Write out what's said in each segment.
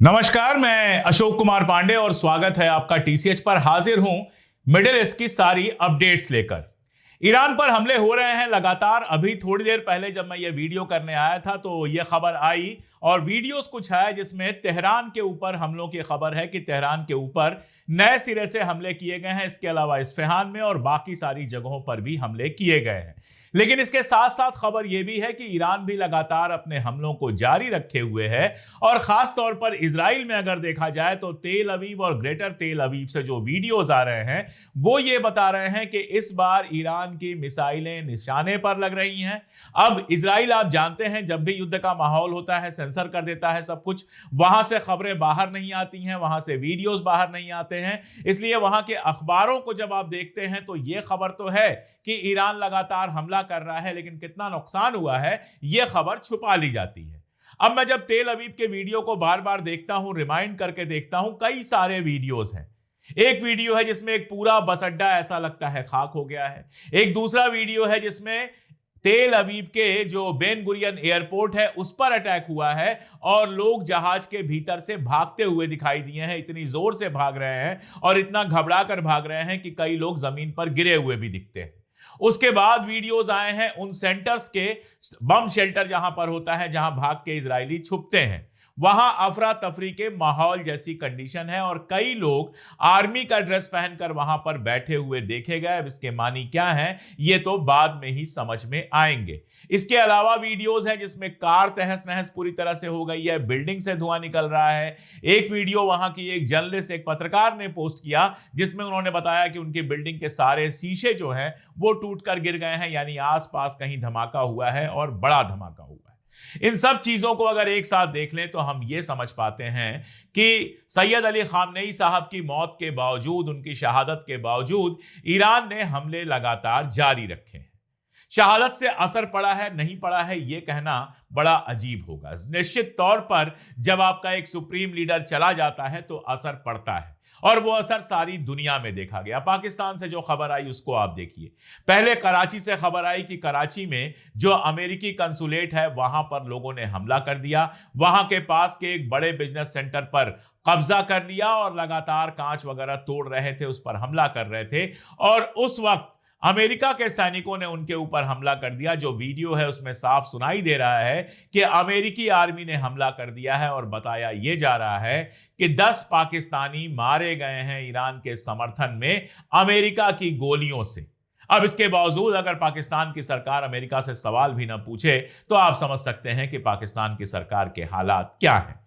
नमस्कार, मैं अशोक कुमार पांडे और स्वागत है आपका टीसीएच पर। हाजिर हूं मिडिल ईस्ट की सारी अपडेट्स लेकर। ईरान पर हमले हो रहे हैं लगातार। अभी थोड़ी देर पहले जब मैं ये वीडियो करने आया था तो ये खबर आई और वीडियोस कुछ है जिसमें तेहरान के ऊपर हमलों की खबर है कि तेहरान के ऊपर नए सिरे से हमले किए गए हैं। इसके अलावा इस्फहान में और बाकी सारी जगहों पर भी हमले किए गए हैं। लेकिन इसके साथ साथ खबर यह भी है कि ईरान भी लगातार अपने हमलों को जारी रखे हुए है और खास तौर पर इजराइल में अगर देखा जाए तो तेल अवीव और ग्रेटर तेल अवीव से जो वीडियोस आ रहे हैं वो ये बता रहे हैं कि इस बार ईरान की मिसाइलें निशाने पर लग रही हैं। अब इजराइल, आप जानते हैं, जब भी युद्ध का माहौल होता है सेंसर कर देता है सब कुछ। वहां से खबरें बाहर नहीं आती हैं, वहां से वीडियोस बाहर नहीं आते हैं। इसलिए वहां के अखबारों को जब आप देखते हैं तो यह खबर तो है कि ईरान लगातार हमला कर रहा है, लेकिन कितना नुकसान हुआ है यह खबर छुपा ली जाती है। अब मैं जब तेल अवीव के वीडियो को बार बार देखता हूं, रिमाइंड करके देखता हूं, कई सारे वीडियोस हैं। एक वीडियो है जिसमें एक पूरा बस अड्डा ऐसा लगता है खाक हो गया है। एक दूसरा वीडियो है जिसमें तेल अवीव के जो बेन गुरियन एयरपोर्ट है उस पर अटैक हुआ है और लोग जहाज के भीतर से भागते हुए दिखाई दिए हैं। इतनी जोर से भाग रहे हैं और इतना घबरा कर भाग रहे हैं कि कई लोग जमीन पर गिरे हुए भी दिखते हैं। उसके बाद वीडियोस आए हैं उन सेंटर्स के, बम शेल्टर जहां पर होता है, जहां भाग के इजरायली छुपते हैं। वहां अफरा तफरी के माहौल जैसी कंडीशन है और कई लोग आर्मी का ड्रेस पहनकर वहां पर बैठे हुए देखे गए। अब इसके मानी क्या है ये तो बाद में ही समझ में आएंगे। इसके अलावा वीडियोस हैं जिसमें कार तहस नहस पूरी तरह से हो गई है, बिल्डिंग से धुआं निकल रहा है। एक वीडियो वहां की एक जर्नलिस्ट, एक पत्रकार ने पोस्ट किया जिसमें उन्होंने बताया कि उनकी बिल्डिंग के सारे शीशे जो हैं वो टूटकर गिर गए हैं, यानी आसपास कहीं धमाका हुआ है और बड़ा धमाका हुआ है। इन सब चीजों को अगर एक साथ देख लें तो हम ये समझ पाते हैं कि सैयद अली खामनेई साहब की मौत के बावजूद, उनकी शहादत के बावजूद ईरान ने हमले लगातार जारी रखे हैं। शहादत से असर पड़ा है नहीं पड़ा है ये कहना बड़ा अजीब होगा। निश्चित तौर पर जब आपका एक सुप्रीम लीडर चला जाता है तो असर पड़ता है और वो असर सारी दुनिया में देखा गया। पाकिस्तान से जो खबर आई उसको आप देखिए। पहले कराची से खबर आई कि कराची में जो अमेरिकी कंसुलेट है वहां पर लोगों ने हमला कर दिया, वहां के पास के एक बड़े बिजनेस सेंटर पर कब्जा कर लिया और लगातार कांच वगैरह तोड़ रहे थे, उस पर हमला कर रहे थे। और उस वक्त अमेरिका के सैनिकों ने उनके ऊपर हमला कर दिया। जो वीडियो है उसमें साफ सुनाई दे रहा है कि अमेरिकी आर्मी ने हमला कर दिया है और बताया यह जा रहा है कि 10 पाकिस्तानी मारे गए हैं ईरान के समर्थन में अमेरिका की गोलियों से। अब इसके बावजूद अगर पाकिस्तान की सरकार अमेरिका से सवाल भी ना पूछे तो आप समझ सकते हैं कि पाकिस्तान की सरकार के हालात क्या हैं।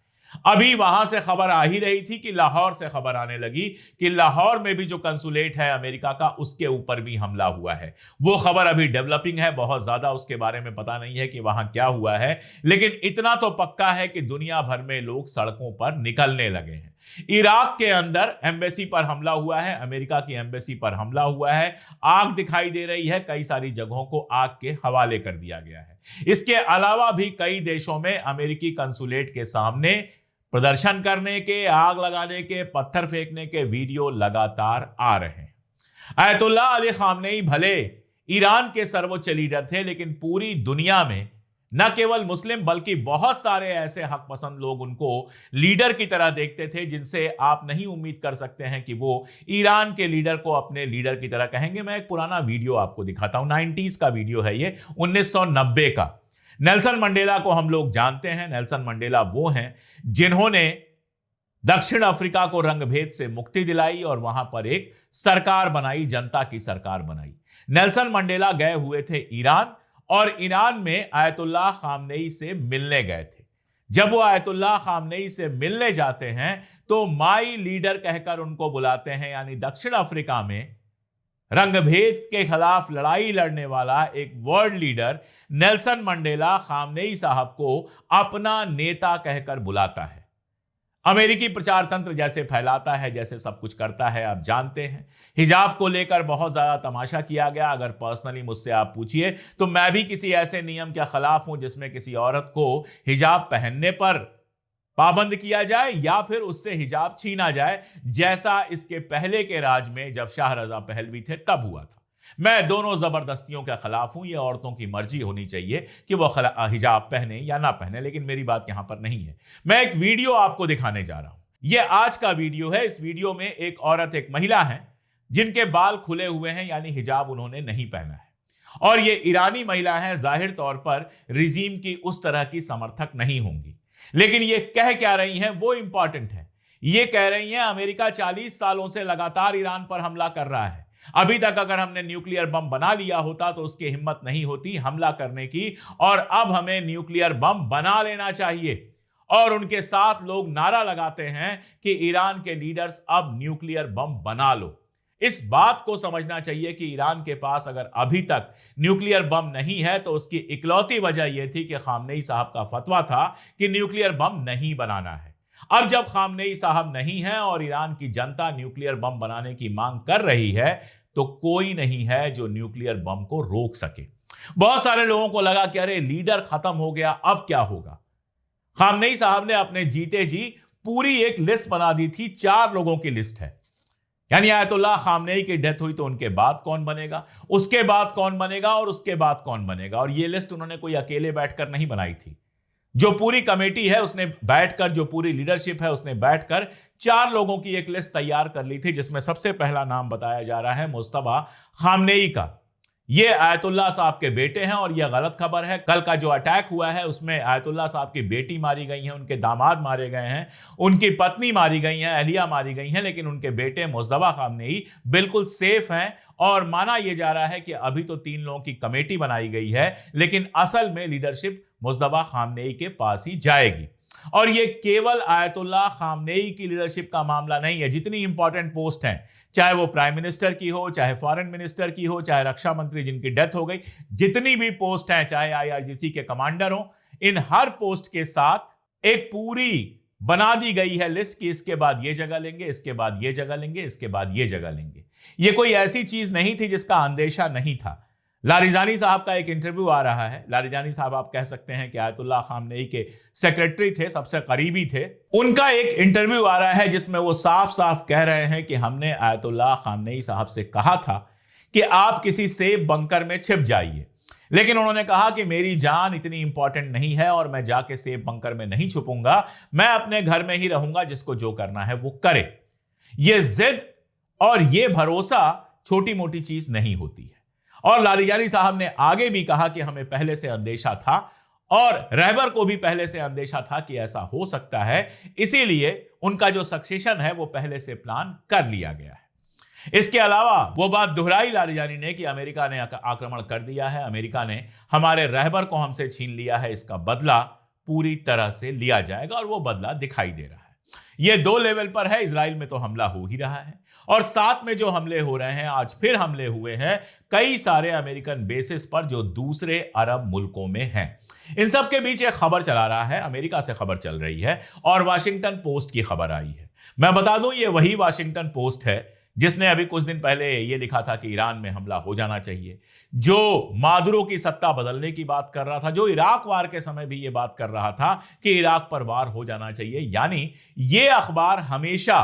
अभी वहां से खबर आ ही रही थी कि लाहौर से खबर आने लगी कि लाहौर में भी जो कंसुलेट है अमेरिका का उसके ऊपर भी हमला हुआ है। वो खबर अभी डेवलपिंग है, बहुत ज्यादा उसके बारे में पता नहीं है कि वहां क्या हुआ है, लेकिन इतना तो पक्का है कि दुनिया भर में लोग सड़कों पर निकलने लगे हैं। इराक के अंदर एम्बेसी पर हमला हुआ है, अमेरिका की एम्बेसी पर हमला हुआ है। आग दिखाई दे रही है, कई सारी जगहों को आग के हवाले कर दिया गया है। इसके अलावा भी कई देशों में अमेरिकी कंसुलेट के सामने प्रदर्शन करने के, आग लगाने के, पत्थर फेंकने के वीडियो लगातार आ रहे हैं। आयतुल्लाह अली खामनेई भले ईरान के सर्वोच्च लीडर थे, लेकिन पूरी दुनिया में न केवल मुस्लिम बल्कि बहुत सारे ऐसे हक पसंद लोग उनको लीडर की तरह देखते थे जिनसे आप नहीं उम्मीद कर सकते हैं कि वो ईरान के लीडर को अपने लीडर की तरह कहेंगे। मैं एक पुराना वीडियो आपको दिखाता हूं, 90s का वीडियो है ये, 1990 का। नेल्सन मंडेला को हम लोग जानते हैं। नेल्सन मंडेला वो हैं जिन्होंने दक्षिण अफ्रीका को रंगभेद से मुक्ति दिलाई और वहां पर एक सरकार बनाई, जनता की सरकार बनाई। नेल्सन मंडेला गए हुए थे ईरान और ईरान में आयतुल्लाह खामनेई से मिलने गए थे। जब वो आयतुल्लाह खामनेई से मिलने जाते हैं तो माई लीडर कहकर उनको बुलाते हैं, यानी दक्षिण अफ्रीका में रंगभेद के खिलाफ लड़ाई लड़ने वाला एक world leader Nelson Mandela Khamenei साहब को अपना नेता कहकर बुलाता है। अमेरिकी प्रचार तंत्र जैसे फैलाता है, जैसे सब कुछ करता है, आप जानते हैं। हिजाब को लेकर बहुत ज्यादा तमाशा किया गया। अगर पर्सनली मुझसे आप पूछिए तो मैं भी किसी ऐसे नियम के खिलाफ हूं जिसमें किसी औरत को हिजाब पहनने पर पाबंद किया जाए या फिर उससे हिजाब छीना जाए, जैसा इसके पहले के राज में जब शाह रजा पहलवी थे तब हुआ था। मैं दोनों जबरदस्तियों के खिलाफ हूं। ये औरतों की मर्जी होनी चाहिए कि वो हिजाब पहने या ना पहने, लेकिन मेरी बात यहां पर नहीं है। मैं एक वीडियो आपको दिखाने जा रहा हूं। यह आज का वीडियो है। इस वीडियो में एक औरत, एक महिला है जिनके बाल खुले हुए हैं, यानी हिजाब उन्होंने नहीं पहना है, और ये ईरानी महिला है। जाहिर तौर पर रिजीम की उस तरह की समर्थक नहीं होंगी, लेकिन ये कह क्या रही हैं वो इंपॉर्टेंट है। ये कह रही हैं अमेरिका 40 सालों से लगातार ईरान पर हमला कर रहा है। अभी तक अगर हमने न्यूक्लियर बम बना लिया होता तो उसकी हिम्मत नहीं होती हमला करने की, और अब हमें न्यूक्लियर बम बना लेना चाहिए। और उनके साथ लोग नारा लगाते हैं कि ईरान के लीडर्स अब न्यूक्लियर बम बना लो। इस बात को समझना चाहिए कि ईरान के पास अगर अभी तक न्यूक्लियर बम नहीं है तो उसकी इकलौती वजह यह थी कि खामनेई साहब का फतवा था कि न्यूक्लियर बम नहीं बनाना है। अब जब खामनेई साहब नहीं है और ईरान की जनता न्यूक्लियर बम बनाने की मांग कर रही है, तो कोई नहीं है जो न्यूक्लियर बम को रोक सके। बहुत सारे लोगों को लगा कि अरे लीडर खत्म हो गया, अब क्या होगा। खामनेई साहब ने अपने जीते जी पूरी एक लिस्ट बना दी थी। 4 लोगों की लिस्ट है, यानी आयतुल्लाह खामनेई की डेथ हुई तो उनके बाद कौन बनेगा, उसके बाद कौन बनेगा, और उसके बाद कौन बनेगा। और यह लिस्ट उन्होंने कोई अकेले बैठकर नहीं बनाई थी। जो पूरी कमेटी है उसने बैठकर, जो पूरी लीडरशिप है उसने बैठकर 4 लोगों की एक लिस्ट तैयार कर ली थी, जिसमें सबसे पहला नाम बताया जा रहा है मुज्तबा खामनेई का। ये आयतुल्लाह साहब के बेटे हैं, और यह गलत खबर है। कल का जो अटैक हुआ है उसमें आयतुल्लाह साहब की बेटी मारी गई है, उनके दामाद मारे गए हैं, उनकी पत्नी मारी गई हैं, अहलिया मारी गई हैं, लेकिन उनके बेटे मुज्तबा खामनेई बिल्कुल सेफ हैं। और माना यह जा रहा है कि अभी तो 3 लोगों की कमेटी बनाई गई है, लेकिन असल में लीडरशिप मुज्तबा खामनेई के पास ही जाएगी। और यह केवल आयतुल्लाह खामनेई की लीडरशिप का मामला नहीं है। जितनी इंपॉर्टेंट पोस्ट हैं, चाहे वो प्राइम मिनिस्टर की हो, चाहे फॉरेन मिनिस्टर की हो, चाहे रक्षा मंत्री जिनकी डेथ हो गई, जितनी भी पोस्ट हैं, चाहे आईआरजीसी के कमांडर हो, इन हर पोस्ट के साथ एक पूरी बना दी गई है लिस्ट कि इसके बाद ये जगह लेंगे, इसके बाद ये जगह लेंगे, इसके बाद ये जगह लेंगे। ये कोई ऐसी चीज नहीं थी जिसका अंदेशा नहीं था। लारिजानी साहब का एक इंटरव्यू आ रहा है। लारिजानी साहब आप कह सकते हैं कि आयतुल्लाह खामनेई के सेक्रेटरी थे, सबसे करीबी थे। उनका एक इंटरव्यू आ रहा है जिसमें वो साफ साफ कह रहे हैं कि हमने आयतुल्लाह खामनेई साहब से कहा था कि आप किसी सेफ बंकर में छिप जाइए, लेकिन उन्होंने कहा कि मेरी जान इतनी इंपॉर्टेंट नहीं है और मैं जाके सेफ बंकर में नहीं छुपूंगा, मैं अपने घर में ही रहूंगा, जिसको जो करना है वो करे। ये जिद और ये भरोसा छोटी मोटी चीज नहीं होती है। और लारिजानी साहब ने आगे भी कहा कि हमें पहले से अंदेशा था, और रहबर को भी पहले से अंदेशा था कि ऐसा हो सकता है, इसीलिए उनका जो सक्सेशन है वो पहले से प्लान कर लिया गया है। इसके अलावा वो बात दोहराई लारिजानी ने कि अमेरिका ने आक्रमण कर दिया है, अमेरिका ने हमारे रहबर को हमसे छीन लिया है, इसका बदला पूरी तरह से लिया जाएगा, और वो बदला दिखाई दे रहा है। ये 2 लेवल पर है। इजराइल में तो हमला हो ही रहा है, और साथ में जो हमले हो रहे हैं, आज फिर हमले हुए हैं कई सारे अमेरिकन बेसिस पर जो दूसरे अरब मुल्कों में हैं। इन सब के बीच एक खबर चला रहा है, अमेरिका से खबर चल रही है, और वाशिंगटन पोस्ट की खबर आई है। मैं बता दूं, ये वही वाशिंगटन पोस्ट है जिसने अभी कुछ दिन पहले ये लिखा था कि ईरान में हमला हो जाना चाहिए, जो मादुरो की सत्ता बदलने की बात कर रहा था, जो इराक वार के समय भी ये बात कर रहा था कि इराक पर वार हो जाना चाहिए। यानी ये अखबार हमेशा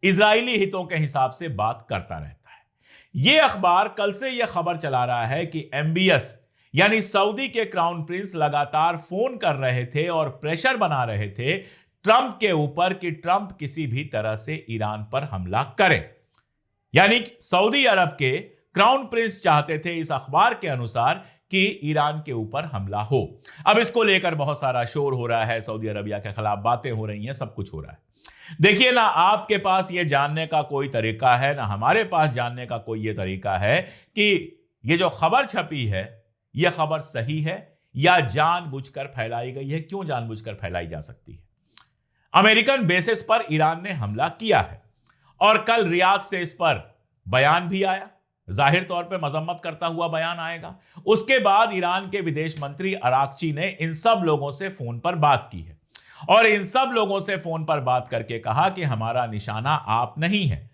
इजरायली हितों के हिसाब से बात करता रहता है। यह अखबार कल से यह खबर चला रहा है कि MBS यानी सऊदी के क्राउन प्रिंस लगातार फोन कर रहे थे और प्रेशर बना रहे थे ट्रंप के ऊपर कि ट्रंप किसी भी तरह से ईरान पर हमला करे। यानी सऊदी अरब के क्राउन प्रिंस चाहते थे, इस अखबार के अनुसार, कि ईरान के ऊपर हमला हो। अब इसको लेकर बहुत सारा शोर हो रहा है, सऊदी अरबिया के खिलाफ बातें हो रही हैं, सब कुछ हो रहा है। देखिए ना, आपके पास यह जानने का कोई तरीका है, ना हमारे पास जानने का कोई यह तरीका है कि यह जो खबर छपी है यह खबर सही है या जानबूझकर फैलाई गई है। क्यों जानबूझकर फैलाई जा सकती है? अमेरिकन बेसिस पर ईरान ने हमला किया है, और कल रियाद से इस पर बयान भी आया, जाहिर तौर पे मजम्मत करता हुआ बयान आएगा। उसके बाद ईरान के विदेश मंत्री अराक्ची ने इन सब लोगों से फोन पर बात की है, और इन सब लोगों से फोन पर बात करके कहा कि हमारा निशाना आप नहीं है।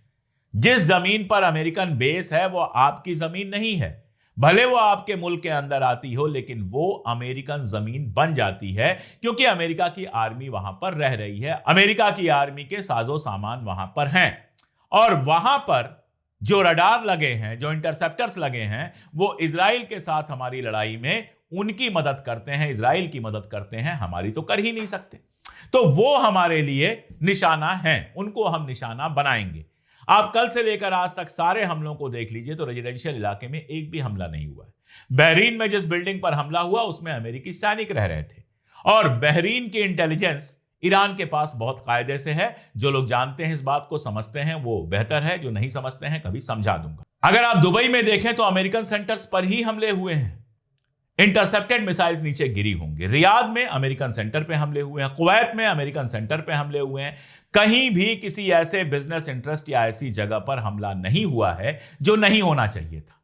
जिस जमीन पर अमेरिकन बेस है वो आपकी जमीन नहीं है, भले वो आपके मुल्क के अंदर आती हो, लेकिन वो अमेरिकन जमीन बन जाती है, क्योंकि अमेरिका की आर्मी वहां पर रह रही है, अमेरिका की आर्मी के साजो सामान वहां पर हैं, और वहां पर जो रडार लगे हैं, जो इंटरसेप्टर्स लगे हैं, वो इजराइल के साथ हमारी लड़ाई में उनकी मदद करते हैं, इजराइल की मदद करते हैं, हमारी तो कर ही नहीं सकते। तो वो हमारे लिए निशाना है, उनको हम निशाना बनाएंगे। आप कल से लेकर आज तक सारे हमलों को देख लीजिए तो रेजिडेंशियल इलाके में एक भी हमला नहीं हुआ है। बहरीन में जिस बिल्डिंग पर हमला हुआ उसमें अमेरिकी सैनिक रह रहे थे, और बहरीन की इंटेलिजेंस ईरान के पास बहुत कायदे से है। जो लोग जानते हैं, इस बात को समझते हैं, वो बेहतर है। जो नहीं समझते हैं, कभी समझा दूंगा। अगर आप दुबई में देखें तो अमेरिकन सेंटर्स पर ही हमले हुए हैं, इंटरसेप्टेड मिसाइल्स नीचे गिरी होंगी। रियाद में अमेरिकन सेंटर पे हमले हुए हैं, कुवैत में अमेरिकन सेंटर पे हमले हुए हैं। कहीं भी किसी ऐसे बिजनेस इंटरेस्ट या ऐसी जगह पर हमला नहीं हुआ है जो नहीं होना चाहिए था।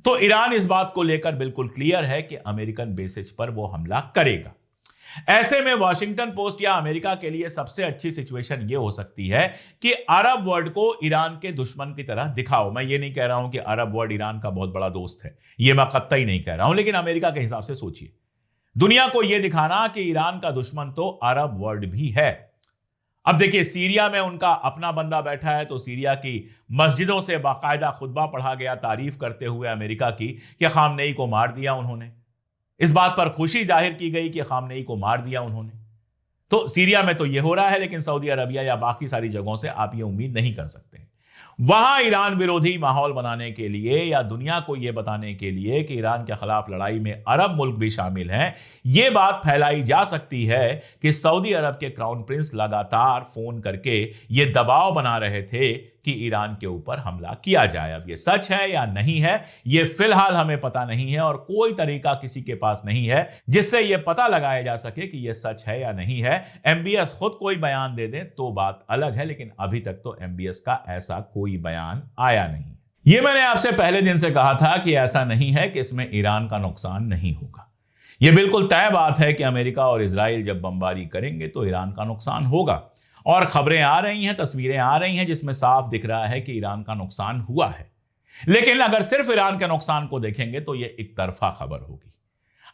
तो ईरान इस बात को लेकर बिल्कुल क्लियर है कि अमेरिकन बेसिस पर वो हमला करेगा। ऐसे में वॉशिंगटन पोस्ट या अमेरिका के लिए सबसे अच्छी सिचुएशन यह हो सकती है कि अरब वर्ल्ड को ईरान के दुश्मन की तरह दिखाओ। मैं ये नहीं कह रहा हूं कि अरब वर्ल्ड ईरान का बहुत बड़ा दोस्त है, यह मैं कतई नहीं कह रहा हूं, लेकिन अमेरिका के हिसाब से सोचिए, दुनिया को यह दिखाना कि ईरान का दुश्मन तो अरब वर्ल्ड भी है। अब देखिए, सीरिया में उनका अपना बंदा बैठा है, तो सीरिया की मस्जिदों से बाकायदा खुतबा पढ़ा गया तारीफ करते हुए अमेरिका की कि खामनेई को मार दिया उन्होंने। इस बात पर खुशी जाहिर की गई कि खामनेई को मार दिया उन्होंने। तो सीरिया में तो यह हो रहा है, लेकिन सऊदी अरबिया या बाकी सारी जगहों से आप ये उम्मीद नहीं कर सकते। वहां ईरान विरोधी माहौल बनाने के लिए या दुनिया को यह बताने के लिए कि ईरान के खिलाफ लड़ाई में अरब मुल्क भी शामिल हैं, यह बात फैलाई जा सकती है कि सऊदी अरब के क्राउन प्रिंस लगातार फोन करके यह दबाव बना रहे थे कि ईरान के ऊपर हमला किया जाए। अब यह सच है या नहीं है, यह फिलहाल हमें पता नहीं है, और कोई तरीका किसी के पास नहीं है जिससे यह पता लगाया जा सके कि यह सच है या नहीं है। एमबीएस खुद कोई बयान दे दे तो बात अलग है, लेकिन अभी तक तो एमबीएस का ऐसा कोई बयान आया नहीं। यह मैंने आपसे पहले दिन से कहा था कि ऐसा नहीं है कि इसमें ईरान का नुकसान नहीं होगा। यह बिल्कुल तय बात है कि अमेरिका और इजराइल जब बमबारी करेंगे तो ईरान का नुकसान होगा, और खबरें आ रही हैं, तस्वीरें आ रही हैं जिसमें साफ दिख रहा है कि ईरान का नुकसान हुआ है। लेकिन अगर सिर्फ ईरान के नुकसान को देखेंगे तो यह एक तरफा खबर होगी।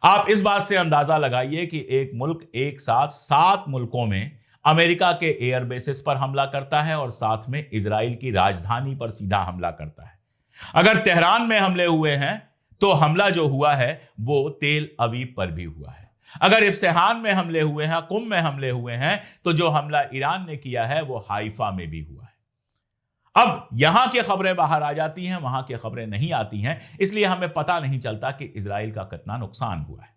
आप इस बात से अंदाजा लगाइए कि एक मुल्क एक साथ 7 मुल्कों में अमेरिका के एयर बेसिस पर हमला करता है और साथ में इजराइल की राजधानी पर सीधा हमला करता है। अगर तेहरान में हमले हुए हैं तो हमला जो हुआ है वो तेल अवीव पर भी हुआ है। अगर इफ्तेहान में हमले हुए हैं, कुम में हमले हुए हैं, तो जो हमला ईरान ने किया है वो हाइफा में भी हुआ है। अब यहां की खबरें बाहर आ जाती हैं, वहां की खबरें नहीं आती हैं, इसलिए हमें पता नहीं चलता कि इजराइल का कितना नुकसान हुआ है।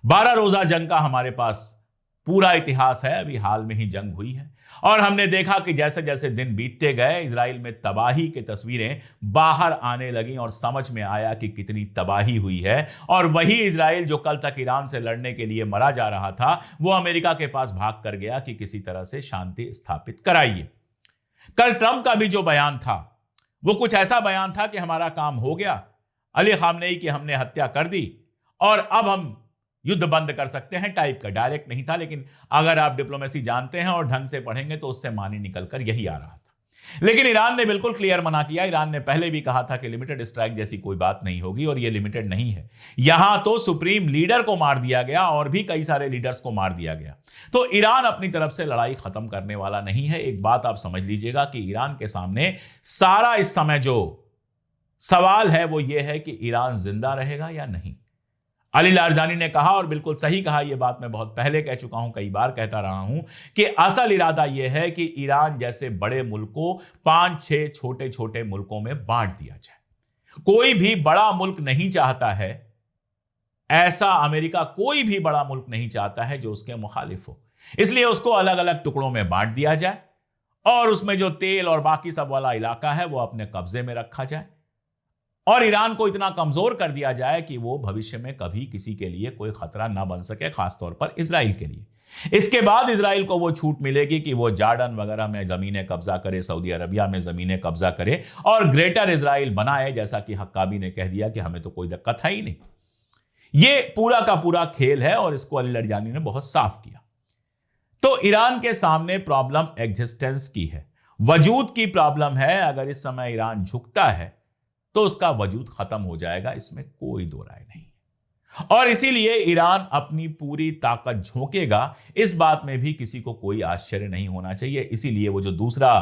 12 रोजा जंग का हमारे पास पूरा इतिहास है, अभी हाल में ही जंग हुई है, और हमने देखा कि जैसे जैसे दिन बीतते गए इजराइल में तबाही की तस्वीरें बाहर आने लगी और समझ में आया कि कितनी तबाही हुई है। और वही इजराइल जो कल तक ईरान से लड़ने के लिए मरा जा रहा था, वो अमेरिका के पास भाग कर गया कि किसी तरह से शांति स्थापित कराइए। कल ट्रंप का भी जो बयान था वो कुछ ऐसा बयान था कि हमारा काम हो गया, अली खामनेई की हमने हत्या कर दी और अब हम युद्ध बंद कर सकते हैं टाइप का। डायरेक्ट नहीं था, लेकिन अगर आप डिप्लोमेसी जानते हैं और ढंग से पढ़ेंगे तो उससे मानी निकलकर यही आ रहा था। लेकिन ईरान ने बिल्कुल क्लियर मना किया। ईरान ने पहले भी कहा था कि लिमिटेड स्ट्राइक जैसी कोई बात नहीं होगी, और यह लिमिटेड नहीं है। यहां तो सुप्रीम लीडर को मार दिया गया और भी कई सारे लीडर्स को मार दिया गया। तो ईरान अपनी तरफ से लड़ाई खत्म करने वाला नहीं है। एक बात आप समझ लीजिएगा कि ईरान के सामने सारा इस समय जो सवाल है वो ये है कि ईरान जिंदा रहेगा या नहीं। अली लारजानी ने कहा, और बिल्कुल सही कहा, यह बात मैं बहुत पहले कह चुका हूं, कई बार कहता रहा हूं, कि असल इरादा यह है कि ईरान जैसे बड़े मुल्क को 5-6 छोटे छोटे मुल्कों में बांट दिया जाए। कोई भी बड़ा मुल्क नहीं चाहता है ऐसा, अमेरिका कोई भी बड़ा मुल्क नहीं चाहता है जो उसके मुखालिफ हो, इसलिए उसको अलग अलग टुकड़ों में बांट दिया जाए और उसमें जो तेल और बाकी सब वाला इलाका है वो अपने कब्जे में रखा जाए, और ईरान को इतना कमजोर कर दिया जाए कि वो भविष्य में कभी किसी के लिए कोई खतरा ना बन सके, खासतौर पर इजराइल के लिए। इसके बाद इजराइल को वो छूट मिलेगी कि वो जॉर्डन वगैरह में जमीनें कब्जा करे, सऊदी अरबिया में जमीनें कब्जा करे और ग्रेटर इजराइल बनाए, जैसा कि हक्काबी ने कह दिया कि हमें तो कोई दिक्कत है ही नहीं। ये पूरा का पूरा खेल है और इसको अली लारजानी ने बहुत साफ किया। तो ईरान के सामने प्रॉब्लम एग्जिस्टेंस की है, वजूद की प्रॉब्लम है। अगर इस समय ईरान झुकता है तो उसका वजूद खत्म हो जाएगा, इसमें कोई दो राय नहीं। और इसीलिए ईरान अपनी पूरी ताकत झोंकेगा, इस बात में भी किसी को कोई आश्चर्य नहीं होना चाहिए। इसीलिए वो जो दूसरा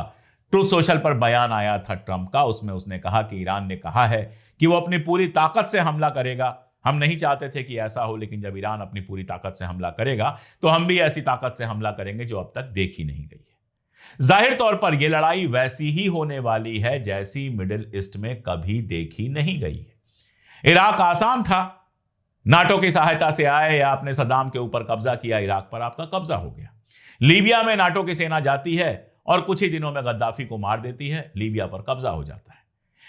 ट्रूथ सोशल पर बयान आया था ट्रंप का, उसमें उसने कहा कि ईरान ने कहा है कि वो अपनी पूरी ताकत से हमला करेगा। हम नहीं चाहते थे कि ऐसा हो, लेकिन जब ईरान अपनी पूरी ताकत से हमला करेगा तो हम भी ऐसी ताकत से हमला करेंगे जो अब तक देखी नहीं गई है। जाहिर तौर पर यह लड़ाई वैसी ही होने वाली है जैसी मिडिल ईस्ट में कभी देखी नहीं गई है। इराक आसान था, नाटो की सहायता से आए या आपने सद्दाम के ऊपर कब्जा किया, इराक पर आपका कब्जा हो गया। लीबिया में नाटो की सेना जाती है और कुछ ही दिनों में गद्दाफी को मार देती है, लीबिया पर कब्जा हो जाता है।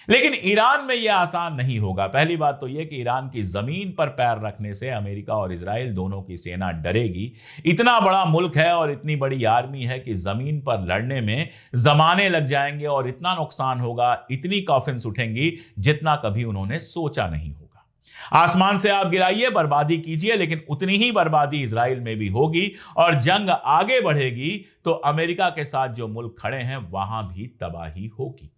लेकिन ईरान में यह आसान नहीं होगा। पहली बात तो यह कि ईरान की जमीन पर पैर रखने से अमेरिका और इजराइल दोनों की सेना डरेगी। इतना बड़ा मुल्क है और इतनी बड़ी आर्मी है कि जमीन पर लड़ने में जमाने लग जाएंगे और इतना नुकसान होगा, इतनी कॉफिन्स उठेंगी जितना कभी उन्होंने सोचा नहीं होगा। आसमान से आप गिराइए, बर्बादी कीजिए, लेकिन उतनी ही बर्बादी इजराइल में भी होगी और जंग आगे बढ़ेगी तो अमेरिका के साथ जो मुल्क खड़े हैं वहां भी तबाही होगी।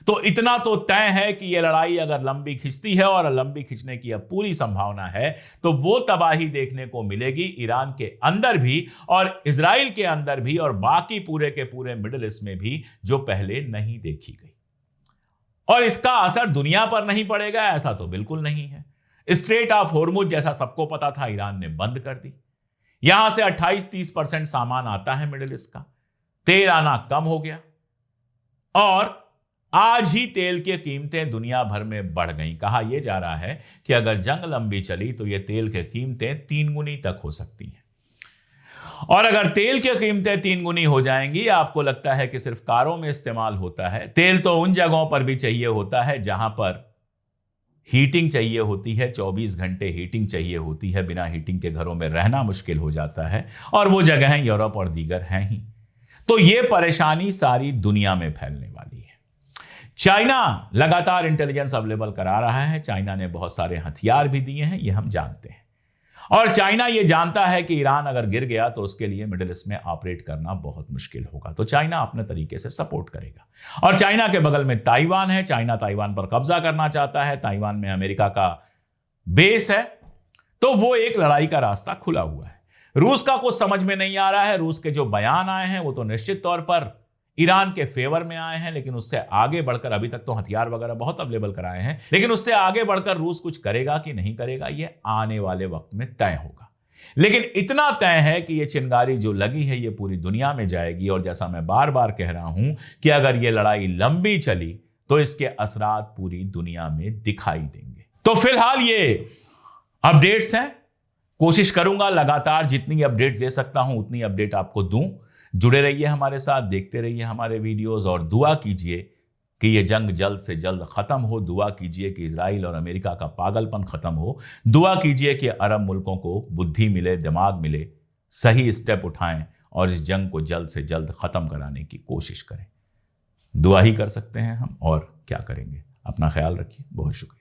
तो इतना तो तय है कि यह लड़ाई अगर लंबी खिंचती है, और लंबी खिंचने की अब पूरी संभावना है, तो वो तबाही देखने को मिलेगी ईरान के अंदर भी और इजराइल के अंदर भी और बाकी पूरे के पूरे मिडिल ईस्ट में भी, जो पहले नहीं देखी गई। और इसका असर दुनिया पर नहीं पड़ेगा ऐसा तो बिल्कुल नहीं है। स्ट्रेट ऑफ होर्मुज, जैसा सबको पता था, ईरान ने बंद कर दी। यहां से 28-30% सामान आता है मिडिल ईस्ट का, तेल आना कम हो गया और आज ही तेल की कीमतें दुनिया भर में बढ़ गई। कहा यह जा रहा है कि अगर जंग लंबी चली तो यह तेल की कीमतें 3 गुनी तक हो सकती हैं। और अगर तेल की कीमतें 3 गुनी हो जाएंगी, आपको लगता है कि सिर्फ कारों में इस्तेमाल होता है, तेल तो उन जगहों पर भी चाहिए होता है जहां पर हीटिंग चाहिए होती है, 24 घंटे हीटिंग चाहिए होती है। बिना हीटिंग के घरों में रहना मुश्किल हो जाता है और वो जगहें यूरोप और दीगर हैं ही। तो ये परेशानी सारी दुनिया में फैलने वाली है। चाइना लगातार इंटेलिजेंस अवेलेबल करा रहा है, चाइना ने बहुत सारे हथियार भी दिए हैं, ये हम जानते हैं। और चाइना ये जानता है कि ईरान अगर गिर गया तो उसके लिए मिडिल ईस्ट में ऑपरेट करना बहुत मुश्किल होगा, तो चाइना अपने तरीके से सपोर्ट करेगा। और चाइना के बगल में ताइवान है, चाइना ताइवान पर कब्जा करना चाहता है, ताइवान में अमेरिका का बेस है, तो वो एक लड़ाई का रास्ता खुला हुआ है। रूस का कुछ समझ में नहीं आ रहा है। रूस के जो बयान आए हैं वो तो निश्चित तौर पर ईरान के फेवर में आए हैं, लेकिन उससे आगे बढ़कर, अभी तक तो हथियार वगैरह बहुत अवेलेबल कराए हैं, लेकिन उससे आगे बढ़कर रूस कुछ करेगा कि नहीं करेगा ये आने वाले वक्त में तय होगा। लेकिन इतना तय है कि ये चिंगारी जो लगी है ये पूरी दुनिया में जाएगी। और जैसा मैं बार बार कह रहा हूं कि अगर ये लड़ाई लंबी चली तो इसके असरात पूरी दुनिया में दिखाई देंगे। तो फिलहाल ये अपडेट्स हैं, कोशिश करूंगा लगातार जितनी अपडेट दे सकता हूं उतनी अपडेट आपको दूं। जुड़े रहिए हमारे साथ, देखते रहिए हमारे वीडियोस और दुआ कीजिए कि ये जंग जल्द से जल्द खत्म हो। दुआ कीजिए कि इजराइल और अमेरिका का पागलपन खत्म हो। दुआ कीजिए कि अरब मुल्कों को बुद्धि मिले, दिमाग मिले, सही स्टेप उठाएं और इस जंग को जल्द से जल्द खत्म कराने की कोशिश करें। दुआ ही कर सकते हैं हम, और क्या करेंगे। अपना ख्याल रखिए, बहुत शुक्रिया।